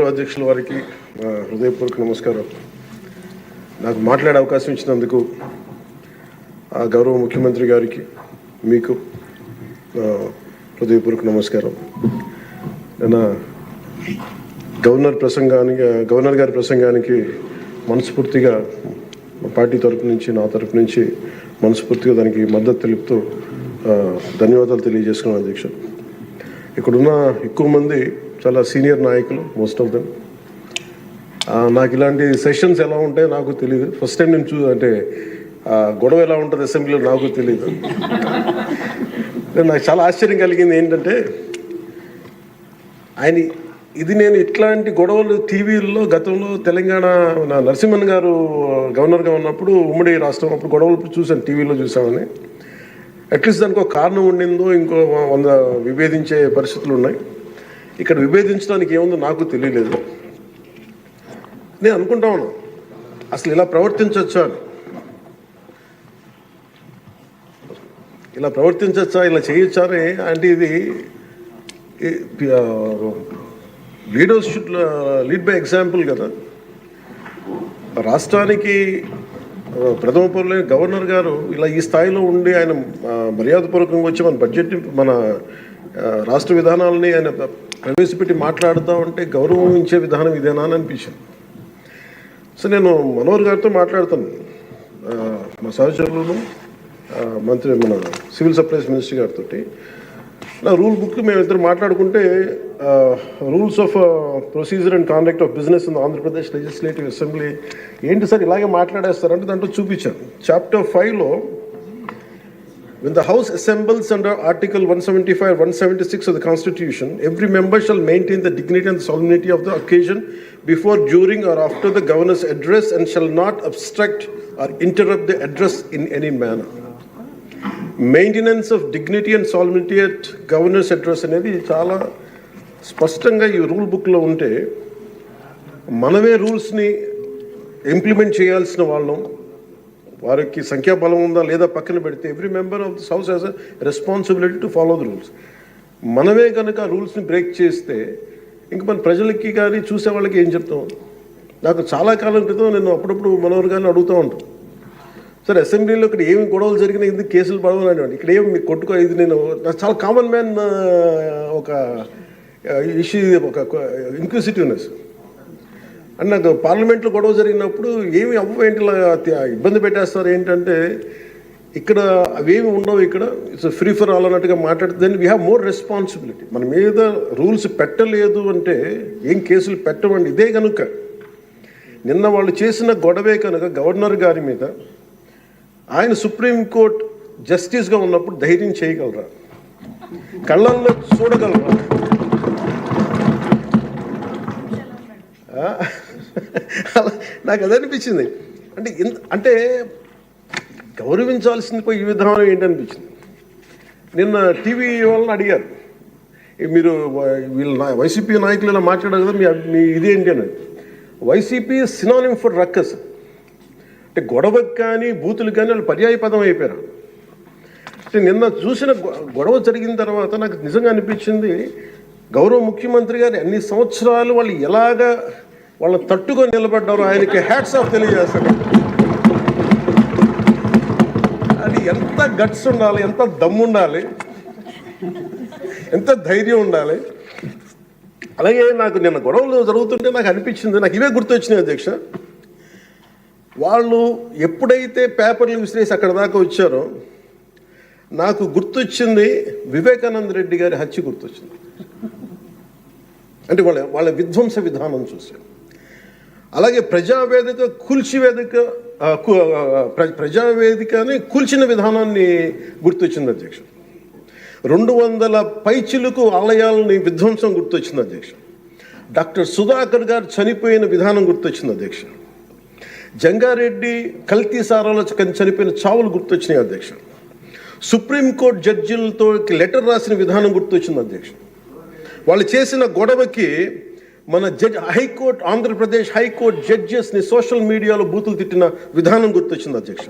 అధ్యక్షుల వారికి హృదయపూర్వక నమస్కారం. నాకు మాట్లాడే అవకాశం ఇచ్చినందుకు గౌరవ ముఖ్యమంత్రి గారికి మీకు హృదయపూర్వక నమస్కారం. నేను గవర్నర్ గారి ప్రసంగానికి మనస్ఫూర్తిగా పార్టీ తరపు నుంచి నా తరపు నుంచి మనస్ఫూర్తిగా దానికి మద్దతు తెలుపుతూ ధన్యవాదాలు తెలియజేసుకున్నాను అధ్యక్ష. ఇక్కడున్న ఎక్కువ మంది చాలా సీనియర్ నాయకులు, మోస్ట్ ఆఫ్ దెమ్. నాకు ఇలాంటి సెషన్స్ ఎలా ఉంటాయో నాకు తెలియదు. ఫస్ట్ టైం నేను అంటే గొడవ ఎలా ఉంటుంది అసెంబ్లీలో నాకు తెలియదు. నాకు చాలా ఆశ్చర్యం కలిగింది ఏంటంటే నేను ఇట్లాంటి గొడవలు టీవీల్లో గతంలో తెలంగాణ నరసింహన్ గారు గవర్నర్గా ఉన్నప్పుడు ఉమ్మడి రాష్ట్రం అప్పుడు గొడవలు చూసాను, టీవీలో చూసామని. అట్లీస్ట్ దానికి ఒక కారణం ఉండిందో ఇంకో 100 విభేదించే పరిస్థితులు ఉన్నాయి. ఇక్కడ విభేదించడానికి ఏముందో నాకు తెలియలేదు. నేను అనుకుంటా ఉన్నాను అసలు ఇలా ప్రవర్తించవచ్చా అని, ఇలా చేయొచ్చా అని. అంటే ఇది leaders should lead by example కదా. రాష్ట్రానికి ప్రథమ పౌరులైన గవర్నర్ గారు ఇలా ఈ స్థాయిలో ఉండి ఆయన మర్యాదపూర్వకంగా వచ్చి మన బడ్జెట్ మన రాష్ట్ర విధానాలని ఆయన ప్రవేశపెట్టి మాట్లాడుతూ ఉంటే గౌరవించే విధానం ఇదేనా అని అనిపించింది. సో నేను మనోహర్ గారితో మాట్లాడుతాను, మా సహచరులను మన సివిల్ సప్లైస్ మినిస్టర్ గారితో. నా రూల్ బుక్ మేమిద్దరు మాట్లాడుకుంటే rules of procedure and conduct of business in Andhra Pradesh legislative assembly ఏంటి సార్ ఇలాగే మాట్లాడేస్తారంటే దాంట్లో చూపించాను. చాప్టర్ 5లో when the house assembles under article 175 176 of the constitution, every member shall maintain the dignity and the solemnity of the occasion before, during or after the governor's address and shall not obstruct or interrupt the address in any manner. Maintenance of dignity and solemnity at governor's address అనేది చాలా స్పష్టంగా ఈ rule బుక్లో ఉంటే మనమే రూల్స్ని implement చేయాల్సిన వాళ్ళం. వారికి సంఖ్యాబలం ఉందా లేదా పక్కన పెడితే every member of this house has a responsibility to follow the rules. మనమే కనుక రూల్స్ని బ్రేక్ చేస్తే ఇంక మన ప్రజలకి కానీ చూసే వాళ్ళకి ఏం చెప్తాం. నాకు చాలా కాలం క్రితం నేను అప్పుడప్పుడు మనోహర్ గారిని అడుగుతూ ఉంటాను, సార్ అసెంబ్లీలో ఇక్కడ ఏమి గొడవలు జరిగినా ఎందుకు కేసులు పడవని, ఇక్కడ ఏమి మీకు కొట్టుకో. ఇది నేను చాలా కామన్ మ్యాన్ ఒక ఇష్యూ, ఒక ఇంక్విజిటివ్నెస్. అండ్ నాకు పార్లమెంట్లో గొడవ జరిగినప్పుడు ఏమి ఏంటి ఇబ్బంది పెట్టేస్తారు ఏంటంటే ఇక్కడ అవేమి ఉండవు, ఇక్కడ ఇట్స్ ఫ్రీ ఫర్ ఆల్ అన్నట్టుగా మాట్లాడితే then we have more responsibility. మన మీద రూల్స్ పెట్టలేదు అంటే ఏం కేసులు పెట్టమండి. ఇదే కనుక నిన్న వాళ్ళు చేసిన గొడవే కనుక గవర్నర్ గారి మీద ఆయన సుప్రీంకోర్టు జస్టిస్గా ఉన్నప్పుడు ధైర్యం చేయగలరా, కళ్ళల్లో చూడగలరా? నాకు అది అనిపించింది. అంటే గౌరవించాల్సింది పోయి ఈ విధానం ఏంటనిపించింది. నిన్న టీవీ వాళ్ళని అడిగారు, మీరు వీళ్ళ వైసీపీ నాయకులు ఇలా మాట్లాడారు కదా, మీ ఇదేంటి అని. YCP synonym for ruckus. అంటే గొడవకు కానీ బూతులు కానీ వాళ్ళు పర్యాయ పదం అయిపోయారు. అంటే నిన్న చూసిన గొడవ జరిగిన తర్వాత నాకు నిజంగా అనిపించింది, గౌరవ ముఖ్యమంత్రి గారు అన్ని సంవత్సరాలు వాళ్ళు ఎలాగా వాళ్ళని తట్టుకొని నిలబడ్డారో ఆయనకి హ్యాట్స్ ఆఫ్ తెలియజేస్తారు. అది ఎంత గట్స్ ఉండాలి, ఎంత దమ్ము ఉండాలి, ఎంత ధైర్యం ఉండాలి. అలాగే నాకు నిన్న గొడవలు జరుగుతుంటే నాకు అనిపించింది, నాకు ఇవే గుర్తొచ్చినాయి అధ్యక్ష. వాళ్ళు ఎప్పుడైతే పేపర్లు విసిరేసి అక్కడ దాకా వచ్చారో నాకు గుర్తొచ్చింది వివేకానంద రెడ్డి గారి హత్య గుర్తొచ్చింది. అంటే వాళ్ళ విధ్వంస విధానం చూశారు. అలాగే ప్రజావేదికని కూల్చిన విధానాన్ని గుర్తొచ్చింది అధ్యక్ష. 200 పైచిలకు ఆలయాలని విధ్వంసం గుర్తొచ్చింది అధ్యక్ష. డాక్టర్ సుధాకర్ గారు చనిపోయిన విధానం గుర్తొచ్చింది అధ్యక్ష. జంగారెడ్డి కల్తీ సారాలో చనిపోయిన చావులు గుర్తొచ్చినాయి అధ్యక్ష. సుప్రీంకోర్టు జడ్జిలతో లెటర్ రాసిన విధానం గుర్తొచ్చింది అధ్యక్ష. వాళ్ళు చేసిన గొడవకి మన హైకోర్టు, ఆంధ్రప్రదేశ్ హైకోర్టు జడ్జెస్ని సోషల్ మీడియాలో బూతులు తిట్టిన విధానం గుర్తొచ్చింది అధ్యక్ష.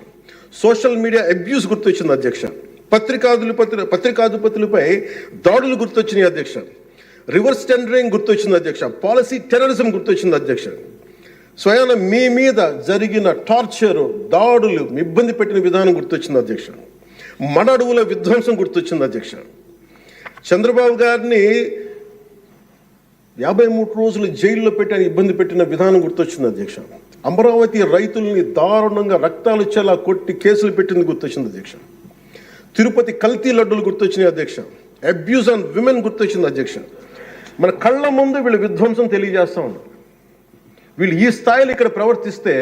సోషల్ మీడియా అబ్యూస్ గుర్తొచ్చింది అధ్యక్ష. పత్రికాధిపతులపై దాడులు గుర్తొచ్చినాయి అధ్యక్ష. రివర్స్ టెండరింగ్ గుర్తొచ్చింది అధ్యక్ష, పాలసీ టెర్రరిజం గుర్తొచ్చింది అధ్యక్ష. స్వయాన మీ మీద జరిగిన టార్చరు, దాడులు, ఇబ్బంది పెట్టిన విధానం గుర్తొచ్చింది అధ్యక్ష. మన అడవుల విధ్వంసం గుర్తొచ్చింది అధ్యక్ష. చంద్రబాబు గారిని 53 రోజులు జైల్లో పెట్టి ఇబ్బంది పెట్టిన విధానం గుర్తొచ్చింది అధ్యక్ష. అమరావతి రైతుల్ని దారుణంగా రక్తాలు చెలా కొట్టి కేసులు పెట్టింది గుర్తొచ్చింది అధ్యక్ష. తిరుపతి కల్తీ లడ్డులు గుర్తొచ్చినాయి అధ్యక్ష. అబ్యూజ్ ఆన్ విమెన్ గుర్తొచ్చింది అధ్యక్ష. మన కళ్ళ ముందు వీళ్ళు విధ్వంసం తెలియజేస్తూ ఉన్నారు. వీళ్ళు ఈ స్థాయిలో ఇక్కడ ప్రవర్తిస్తే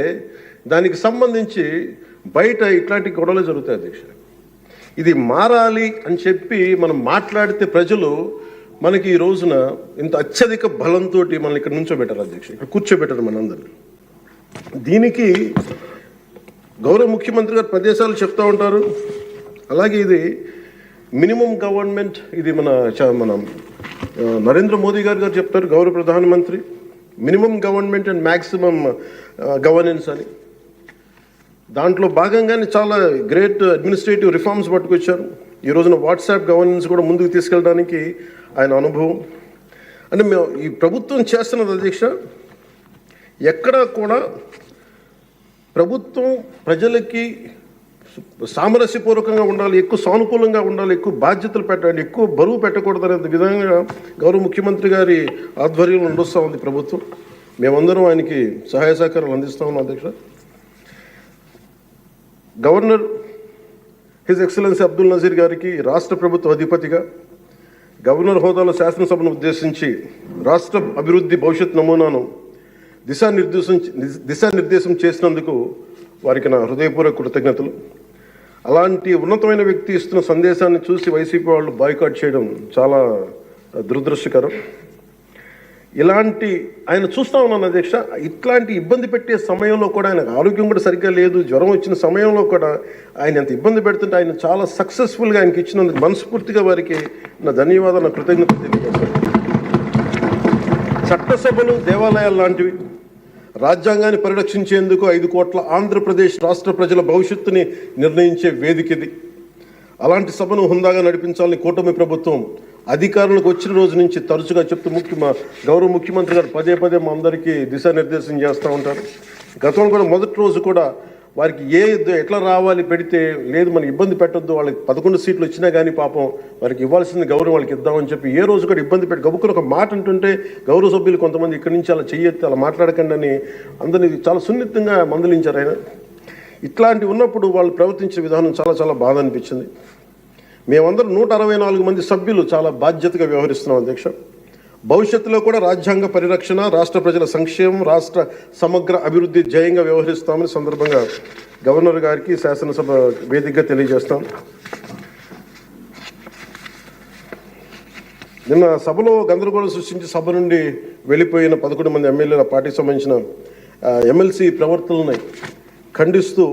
దానికి సంబంధించి బయట ఇట్లాంటి గొడవలు జరుగుతాయి అధ్యక్ష. ఇది మారాలి అని చెప్పి మనం మాట్లాడితే ప్రజలు మనకి ఈ రోజున ఇంత అత్యధిక బలంతో మనల్ని ఇక్కడ నుంచోబెట్టారు అధ్యక్ష, ఇక్కడ కూర్చోబెట్టారు మనందరినీ. దీనికి గౌరవ ముఖ్యమంత్రి గారు ప్రదేశాలు చెప్తూ ఉంటారు. అలాగే ఇది మినిమం గవర్నమెంట్, ఇది మన నరేంద్ర మోదీ గారు చెప్తారు, గౌరవ ప్రధానమంత్రి, minimum government and maximum governance అని. దాంట్లో భాగంగానే చాలా గ్రేట్ అడ్మినిస్ట్రేటివ్ రిఫార్మ్స్ పట్టుకొచ్చారు. ఈ రోజున వాట్సాప్ గవర్నెన్స్ కూడా ముందుకు తీసుకెళ్ళడానికి ఆయన అనుభవం. అంటే మేము ఈ ప్రభుత్వం చేస్తున్నది అధ్యక్ష, ఎక్కడా కూడా ప్రభుత్వం ప్రజలకి సామరస్యపూర్వకంగా ఉండాలి, ఎక్కువ సానుకూలంగా ఉండాలి, ఎక్కువ బాధ్యతలు పెట్టాలి, ఎక్కువ బరువు పెట్టకూడదు అనే విధంగా గౌరవ ముఖ్యమంత్రి గారి ఆధ్వర్యంలో నడుస్తూ ఉంది ప్రభుత్వం. మేమందరం ఆయనకి సహాయ సహకారాలు అందిస్తూ ఉన్నాం అధ్యక్ష. Governor his excellency Abdul Nazeer గారికి రాష్ట్ర ప్రభుత్వ అధిపతిగా గవర్నర్ హోదాలో శాసనసభను ఉద్దేశించి రాష్ట్ర అభివృద్ధి భవిష్యత్ నమూనాను దిశానిర్దేశం చేసినందుకు వారికి నా హృదయపూర్వక కృతజ్ఞతలు. అలాంటి ఉన్నతమైన వ్యక్తి ఇస్తున్న సందేశాన్ని చూసి వైసీపీ వాళ్ళు బాయ్కాట్ చేయడం చాలా దురదృష్టకరం. ఇలాంటి ఆయన చూస్తూ ఉన్నాను అధ్యక్ష. ఇట్లాంటి ఇబ్బంది పెట్టే సమయంలో కూడా ఆయన ఆరోగ్యం కూడా సరిగ్గా లేదు, జ్వరం వచ్చిన సమయంలో కూడా ఆయన ఎంత ఇబ్బంది పెడుతుంటే ఆయన చాలా సక్సెస్ఫుల్గా ఆయనకి ఇచ్చినందుకు మనస్ఫూర్తిగా వారికి నా ధన్యవాదాలు, నా కృతజ్ఞతలు తెలియజేస్తాను. చట్టసభలు దేవాలయాలు లాంటివి రాజ్యాంగాన్ని పరిరక్షించేందుకు 5 కోట్ల ఆంధ్రప్రదేశ్ రాష్ట్ర ప్రజల భవిష్యత్తుని నిర్ణయించే వేదిక ఇది. అలాంటి సభను హుందాగా నడిపించాలని కూటమి ప్రభుత్వం అధికారులకు వచ్చిన రోజు నుంచి తరచుగా చెప్తూ గౌరవ ముఖ్యమంత్రి గారు పదే మా అందరికీ దిశానిర్దేశం చేస్తూ ఉంటారు. గతంలో కూడా మొదటి రోజు కూడా వారికి ఎట్లా రావాలి పెడితే లేదు మనం ఇబ్బంది పెట్టొద్దు, వాళ్ళకి 11 సీట్లు వచ్చినా కానీ పాపం వారికి ఇవ్వాల్సింది గౌరవం వాళ్ళకి ఇద్దామని చెప్పి ఏ రోజు కూడా ఇబ్బంది పెట్టి గబుక్కుని ఒక మాట అంటుంటే గౌరవ సభ్యులు కొంతమంది ఇక్కడి నుంచి అలా చెయ్యొద్దు, అలా మాట్లాడకండి అని అందరినీ చాలా సున్నితంగా మందలించారు ఆయన. ఇట్లాంటి ఉన్నప్పుడు వాళ్ళు ప్రవర్తించే విధానం చాలా బాధ అనిపించింది. మేమందరం 164 మంది సభ్యులు చాలా బాధ్యతగా వ్యవహరిస్తున్నాం అధ్యక్ష. భవిష్యత్తులో కూడా రాజ్యాంగ పరిరక్షణ, రాష్ట్ర ప్రజల సంక్షేమం, రాష్ట్ర సమగ్ర అభివృద్ధి జయంగా వ్యవహరిస్తామని సందర్భంగా గవర్నర్ గారికి శాసనసభ వేదికగా తెలియజేస్తాం. నిన్న సభలో గందరగోళం సృష్టించి సభ నుండి వెళ్ళిపోయిన 11 మంది ఎమ్మెల్యేల పార్టీకి సంబంధించిన ఎమ్మెల్సీ ప్రవర్తనని ఖండిస్తూ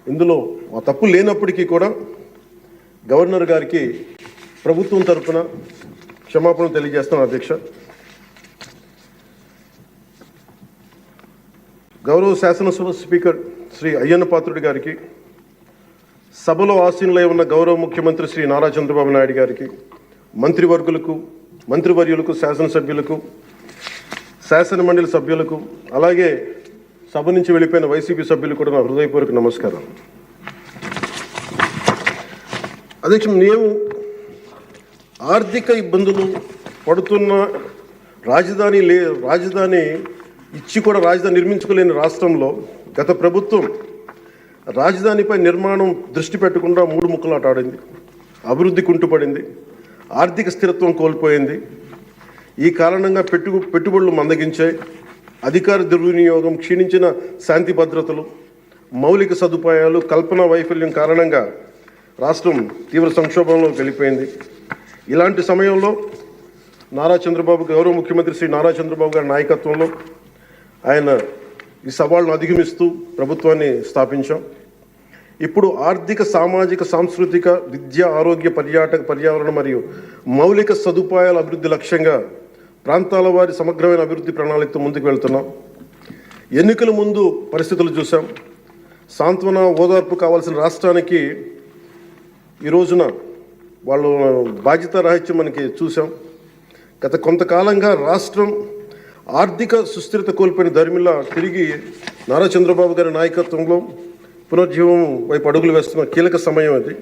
ఇందులో ఆ తప్పు లేనప్పటికీ కూడా గవర్నర్ గారికి ప్రభుత్వం తరఫున క్షమాపణ తెలియజేస్తాను అధ్యక్ష. గౌరవ శాసనసభ స్పీకర్ శ్రీ అయ్యన్న పాత్రుడి గారికి, సభలో ఆసీనులై ఉన్న గౌరవ ముఖ్యమంత్రి శ్రీ నారా చంద్రబాబు నాయుడు గారికి, మంత్రివర్యులకు, శాసనసభ్యులకు, శాసనమండలి సభ్యులకు, అలాగే సభ నుంచి వెళ్ళిపోయిన వైసీపీ సభ్యులకు కూడా నా హృదయపూర్వక నమస్కారం. అధ్యక్ష, మేము ఆర్థిక ఇబ్బందులు పడుతున్న రాజధాని ఇచ్చి కూడా రాజధాని నిర్మించుకోలేని రాష్ట్రంలో గత ప్రభుత్వం రాజధానిపై నిర్మాణం దృష్టి పెట్టకుండా 3 ముక్కలాట ఆడింది. అభివృద్ధి కుంటుపడింది, ఆర్థిక స్థిరత్వం కోల్పోయింది. ఈ కారణంగా పెట్టుబడులు మందగించాయి, అధికార దుర్వినియోగం, క్షీణించిన శాంతి భద్రతలు, మౌలిక సదుపాయాలు, కల్పన వైఫల్యం కారణంగా రాష్ట్రం తీవ్ర సంక్షోభంలోకి వెళ్ళిపోయింది. ఇలాంటి సమయంలో గౌరవ ముఖ్యమంత్రి శ్రీ నారా చంద్రబాబు గారి నాయకత్వంలో ఆయన ఈ సవాళ్ళను అధిగమిస్తూ ప్రభుత్వాన్ని స్థాపించాం. ఇప్పుడు ఆర్థిక, సామాజిక, సాంస్కృతిక, విద్య, ఆరోగ్య, పర్యావరణ మరియు మౌలిక సదుపాయాల అభివృద్ధి లక్ష్యంగా ప్రాంతాల వారి సమగ్రమైన అభివృద్ధి ప్రణాళికతో ముందుకు వెళ్తున్నాం. ఎన్నికల ముందు పరిస్థితులు చూసాం. సాంత్వన, ఓదార్పు కావాల్సిన రాష్ట్రానికి ఈ రోజున వాళ్ళు బాధ్యత రాహిత్యం మనకి చూసాం. గత కొంతకాలంగా రాష్ట్రం ఆర్థిక సుస్థిరత కోల్పోయిన దరిమిలా తిరిగి నారా చంద్రబాబు గారి నాయకత్వంలో పునరుజ్జీవం వైపు అడుగులు వేస్తున్న కీలక సమయం అది.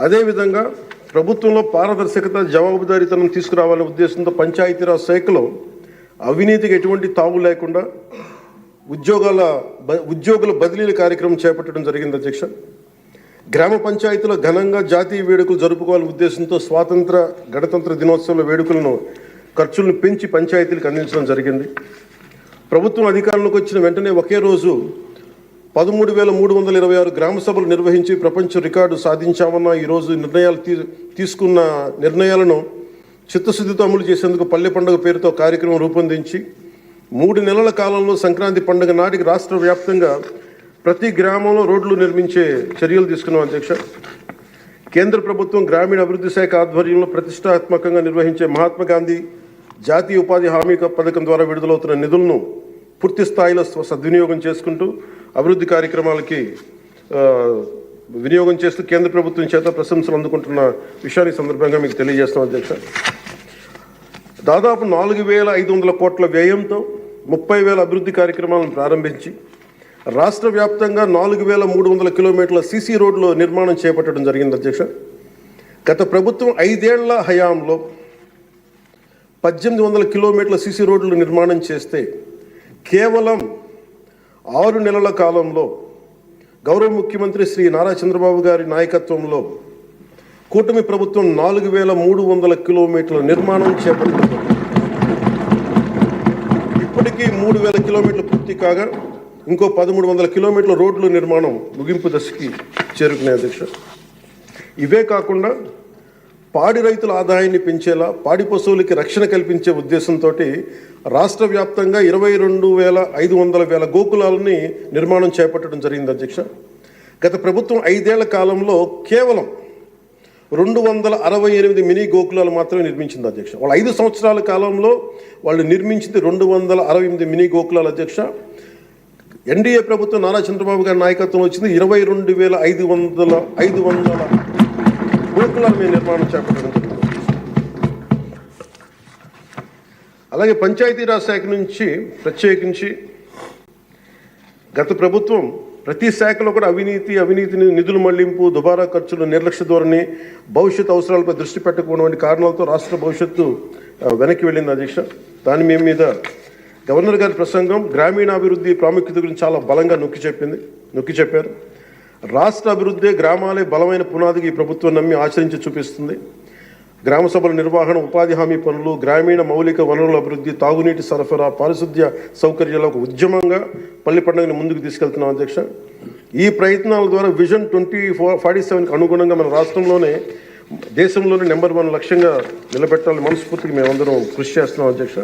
అదేవిధంగా ప్రభుత్వంలో పారదర్శకత, జవాబుదారీతనం తీసుకురావాలనే ఉద్దేశంతో పంచాయతీరాజ్ శాఖలో అవినీతికి ఎటువంటి తావు లేకుండా ఉద్యోగుల బదిలీల కార్యక్రమం చేపట్టడం జరిగింది అధ్యక్ష. గ్రామ పంచాయతీలో ఘనంగా జాతీయ వేడుకలు జరుపుకోవాలనే ఉద్దేశంతో స్వాతంత్ర గణతంత్ర దినోత్సవాల వేడుకలను ఖర్చులను పెంచి పంచాయతీలకు అందించడం జరిగింది. ప్రభుత్వం అధికారంలోకి వచ్చిన వెంటనే ఒకే రోజు 13,326 గ్రామ సభలు నిర్వహించి ప్రపంచ రికార్డు సాధించామన్న ఈరోజు తీసుకున్న నిర్ణయాలను చిత్తశుద్ధితో అమలు చేసేందుకు పల్లె పండుగ పేరుతో కార్యక్రమం రూపొందించి 3 నెలల కాలంలో సంక్రాంతి పండుగ నాటికి రాష్ట్ర వ్యాప్తంగా ప్రతి గ్రామంలో రోడ్లు నిర్మించే చర్యలు తీసుకున్నాం అధ్యక్ష. కేంద్ర ప్రభుత్వం గ్రామీణ అభివృద్ధి శాఖ ఆధ్వర్యంలో ప్రతిష్టాత్మకంగా నిర్వహించే మహాత్మా గాంధీ జాతీయ ఉపాధి హామీ పథకం ద్వారా విడుదలవుతున్న నిధులను పూర్తి స్థాయిలో సద్వినియోగం చేసుకుంటూ అభివృద్ధి కార్యక్రమాలకి వినియోగం చేస్తూ కేంద్ర ప్రభుత్వం చేత ప్రశంసలు అందుకుంటున్న విషయాన్ని సందర్భంగా మీకు తెలియజేస్తాం అధ్యక్ష. దాదాపు 4,500 కోట్ల వ్యయంతో 30,000 అభివృద్ధి కార్యక్రమాలను ప్రారంభించి రాష్ట్ర వ్యాప్తంగా 4,300 కిలోమీటర్ల సీసీ రోడ్లు నిర్మాణం చేపట్టడం జరిగింది అధ్యక్ష. గత ప్రభుత్వం 5 ఏళ్ల హయాంలో 1,800 కిలోమీటర్ల సీసీ రోడ్లు నిర్మాణం చేస్తే కేవలం 6 నెలల కాలంలో గౌరవ ముఖ్యమంత్రి శ్రీ నారా చంద్రబాబు గారి నాయకత్వంలో కూటమి ప్రభుత్వం 4,300 కిలోమీటర్ల నిర్మాణం చేపట్టింది. ఇప్పటికీ 3,000 కిలోమీటర్లు పూర్తి కాగా ఇంకో 1,300 కిలోమీటర్ల రోడ్ల నిర్మాణం ముగింపు దశకి చేరుకునే అధ్యక్ష. ఇవే కాకుండా పాడి రైతుల ఆదాయాన్ని పెంచేలా, పాడి పశువులకి రక్షణ కల్పించే ఉద్దేశంతో రాష్ట్ర వ్యాప్తంగా 22,500 గోకులాలని నిర్మాణం చేపట్టడం జరిగింది అధ్యక్ష. గత ప్రభుత్వం 5 ఏళ్ల కాలంలో కేవలం 268 మినీ గోకులాలు మాత్రమే నిర్మించింది అధ్యక్ష. వాళ్ళు 5 సంవత్సరాల కాలంలో వాళ్ళు నిర్మించింది 268 మినీ గోకులాలు అధ్యక్ష. ఎన్డీఏ ప్రభుత్వం నారా చంద్రబాబు గారి నాయకత్వం వచ్చింది 22,500 గోకులాల మీద నిర్మాణం చేపట్టడం జరిగింది. అలాగే పంచాయతీరాజ్ శాఖ నుంచి ప్రత్యేకించి గత ప్రభుత్వం ప్రతి శాఖలో కూడా అవినీతిని నిధుల మళ్లింపు, దుబారా ఖర్చులు, నిర్లక్ష్య ధోరణి, భవిష్యత్ అవసరాలపై దృష్టి పెట్టకపోవడం వంటి కారణాలతో రాష్ట్ర భవిష్యత్తు వెనక్కి వెళ్ళింది అధ్యక్ష. దాని మీద గవర్నర్ గారి ప్రసంగం గ్రామీణాభివృద్ధి ప్రాముఖ్యత గురించి చాలా బలంగా నొక్కి చెప్పారు. రాష్ట్ర అభివృద్ధి గ్రామాలే బలమైన పునాదికి ఈ ప్రభుత్వం నమ్మి ఆచరించి చూపిస్తుంది. గ్రామ సభల నిర్వహణ, ఉపాధి హామీ పనులు, గ్రామీణ మౌలిక వనరుల అభివృద్ధి, తాగునీటి సరఫరా, పారిశుద్ధ్య సౌకర్యాల ఒక ఉద్యమంగా పల్లి పండుగని ముందుకు తీసుకెళ్తున్నాం అధ్యక్ష. ఈ ప్రయత్నాల ద్వారా విజన్ 2047కి అనుగుణంగా మన రాష్ట్రంలోనే దేశంలోనే నెంబర్ 1 లక్ష్యంగా నిలబెట్టాలని మనస్ఫూర్తిగా మేమందరం కృషి చేస్తున్నాం అధ్యక్ష.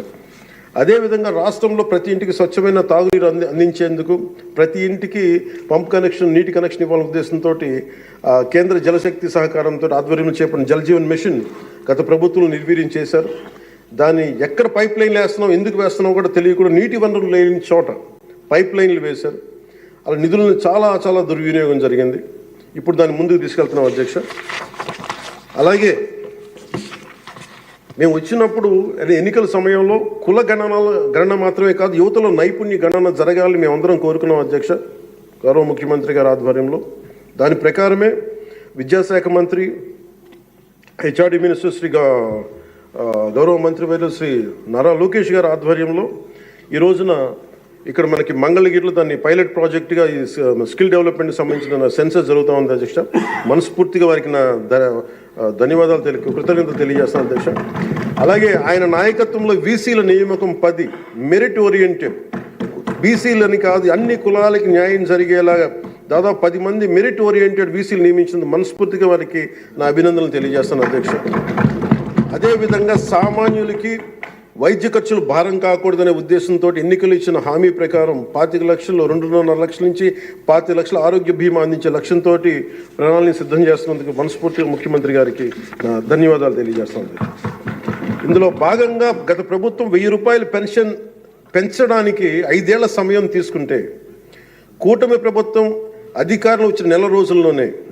అదేవిధంగా రాష్ట్రంలో ప్రతి ఇంటికి స్వచ్ఛమైన తాగునీరు అందించేందుకు ప్రతి ఇంటికి పంప్ కనెక్షన్, నీటి కనెక్షన్ ఇవ్వాలనే ఉద్దేశంతో కేంద్ర జలశక్తి సహకారంతో ఆధ్వర్యంలో చేపట్టిన జల్ జీవన్ మిషన్ గత ప్రభుత్వం నిర్వీర్యం చేశారు. దాన్ని ఎక్కడ పైప్ లైన్లు వేస్తున్నాం, ఎందుకు వేస్తున్నాం కూడా తెలియకుండా నీటి వనరులు లేని చోట పైప్ లైన్లు వేశారు. అలా నిధులను చాలా దుర్వినియోగం జరిగింది. ఇప్పుడు దాన్ని ముందుకు తీసుకెళ్తున్నాం అధ్యక్ష. అలాగే మేము వచ్చినప్పుడు ఎన్నికల సమయంలో కుల గణన మాత్రమే కాదు, యువతలో నైపుణ్య గణన జరగాలని మేమందరం కోరుకున్నాం అధ్యక్ష, గౌరవ ముఖ్యమంత్రి గారి ఆధ్వర్యంలో. దాని ప్రకారమే విద్యాశాఖ మంత్రి, హెచ్ఆర్డి మినిస్టర్ శ్రీ గౌరవ మంత్రివర్యులు శ్రీ నారా లోకేష్ గారి ఆధ్వర్యంలో ఈ రోజున ఇక్కడ మనకి మంగళగిరిలో దాన్ని పైలట్ ప్రాజెక్టుగా ఈ స్కిల్ డెవలప్మెంట్కి సంబంధించిన సెన్సస్ జరుగుతూ ఉంది అధ్యక్ష. మనస్ఫూర్తిగా వారికి నా ధన్యవాదాలు కృతజ్ఞతలు తెలియజేస్తాను అధ్యక్ష. అలాగే ఆయన నాయకత్వంలో వీసీల నియామకం 10 మెరిట్ ఓరియంటెడ్, బీసీలని కాదు అన్ని కులాలకి న్యాయం జరిగేలాగా దాదాపు 10 మంది మెరిట్ ఓరియంటెడ్ వీసీలు నియమించింది. మనస్ఫూర్తిగా వారికి నా అభినందనలు తెలియజేస్తాను అధ్యక్ష. అదేవిధంగా సామాన్యులకి వైద్య ఖర్చులు భారం కాకూడదనే ఉద్దేశంతో ఎన్నికలు ఇచ్చిన హామీ ప్రకారం 25 లక్షలు, 2.5 లక్షల నుంచి 25 లక్షల ఆరోగ్య బీమా అందించే లక్ష్యంతో ప్రణాళిక సిద్ధం చేస్తున్నందుకు మనస్ఫూర్తిగా ముఖ్యమంత్రి గారికి నా ధన్యవాదాలు తెలియజేస్తాను. ఇందులో భాగంగా గత ప్రభుత్వం 1,000 రూపాయలు పెన్షన్ పెంచడానికి 5 ఏళ్ల సమయం తీసుకుంటే కూటమి ప్రభుత్వం అధికారంలో వచ్చిన నెల రోజుల్లోనే